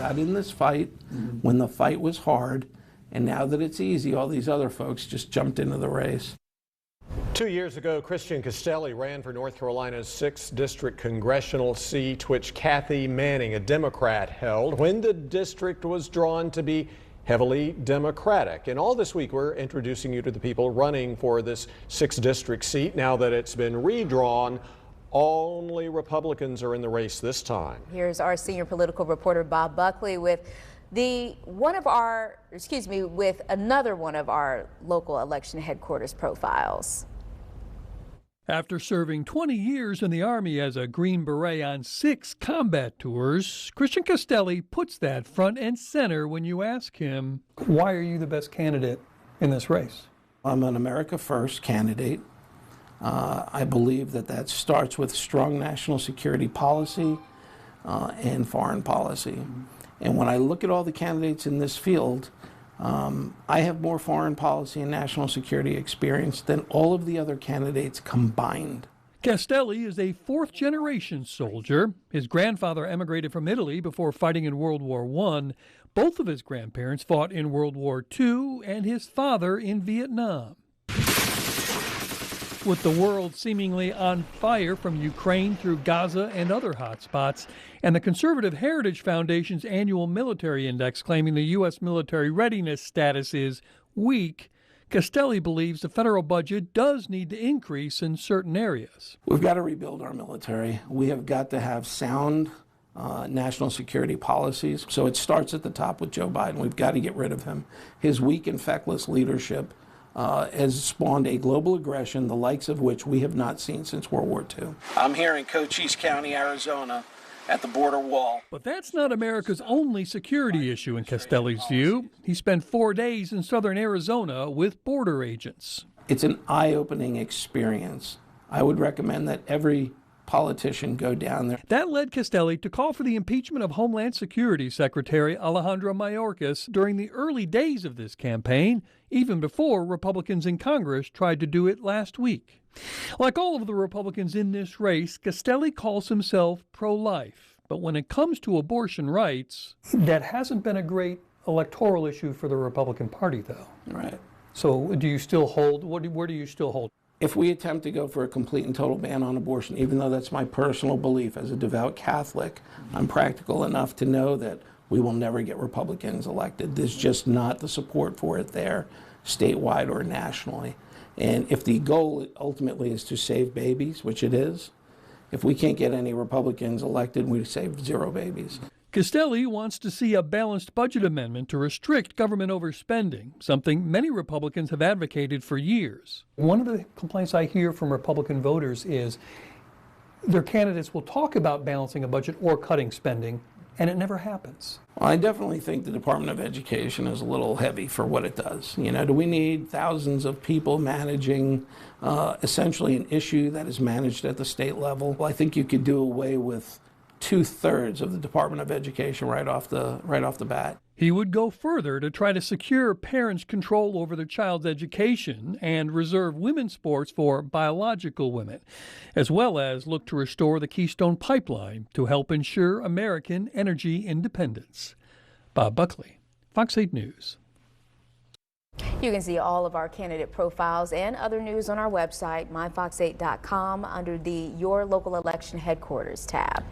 got in this fight when the fight was hard, and now that it's easy, all these other folks just jumped into the race. 2 years ago, Christian Castelli ran for North Carolina's 6th District congressional seat, which Kathy Manning, a Democrat, held when the district was drawn to be heavily Democratic. And all this week, we're introducing you to the people running for this 6th District seat. Now that it's been redrawn, only Republicans are in the race this time. Here's our senior political reporter, Bob Buckley, with another one of our local election headquarters profiles. After serving 20 years in the Army as a Green Beret on 6 combat tours, Christian Castelli puts that front and center when you ask him, why are you the best candidate in this race? I'm an America First candidate. I believe that starts with strong national security policy and foreign policy. And when I look at all the candidates in this field, I have more foreign policy and national security experience than all of the other candidates combined. Castelli is a 4th-generation soldier. His grandfather emigrated from Italy before fighting in World War I. Both of his grandparents fought in World War II, and his father in Vietnam. With the world seemingly on fire from Ukraine through Gaza and other hotspots, and the Conservative Heritage Foundation's annual military index claiming the U.S. military readiness status is weak, Castelli believes the federal budget does need to increase in certain areas. We've got to rebuild our military. We have got to have sound national security policies. So it starts at the top with Joe Biden. We've got to get rid of him. His weak and feckless leadership has spawned a global aggression, the likes of which we have not seen since World War II. I'm here in Cochise County, Arizona, at the border wall. But that's not America's only security issue in Castelli's view. He spent 4 days in southern Arizona with border agents. It's an eye-opening experience. I would recommend that every politician go down there. That led Castelli to call for the impeachment of Homeland Security Secretary Alejandro Mayorkas during the early days of this campaign, even before Republicans in Congress tried to do it last week. Like all of the Republicans in this race, Castelli calls himself pro-life. But when it comes to abortion rights, that hasn't been a great electoral issue for the Republican Party, though. Right. So do you still hold, where do you still hold? If we attempt to go for a complete and total ban on abortion, even though that's my personal belief as a devout Catholic, I'm practical enough to know that we will never get Republicans elected. There's just not the support for it there, statewide or nationally. And if the goal ultimately is to save babies, which it is, if we can't get any Republicans elected, we save 0 babies. Castelli wants to see a balanced budget amendment to restrict government overspending, something many Republicans have advocated for years. One of the complaints I hear from Republican voters is their candidates will talk about balancing a budget or cutting spending, and it never happens. Well, I definitely think the Department of Education is a little heavy for what it does. You know, do we need thousands of people managing essentially an issue that is managed at the state level? Well, I think you could do away with 2/3 of the Department of Education right off the bat. He would go further to try to secure parents' control over their child's education and reserve women's sports for biological women, as well as look to restore the Keystone Pipeline to help ensure American energy independence. Bob Buckley, Fox 8 News. You can see all of our candidate profiles and other news on our website, myfox8.com, under the Your Local Election Headquarters tab.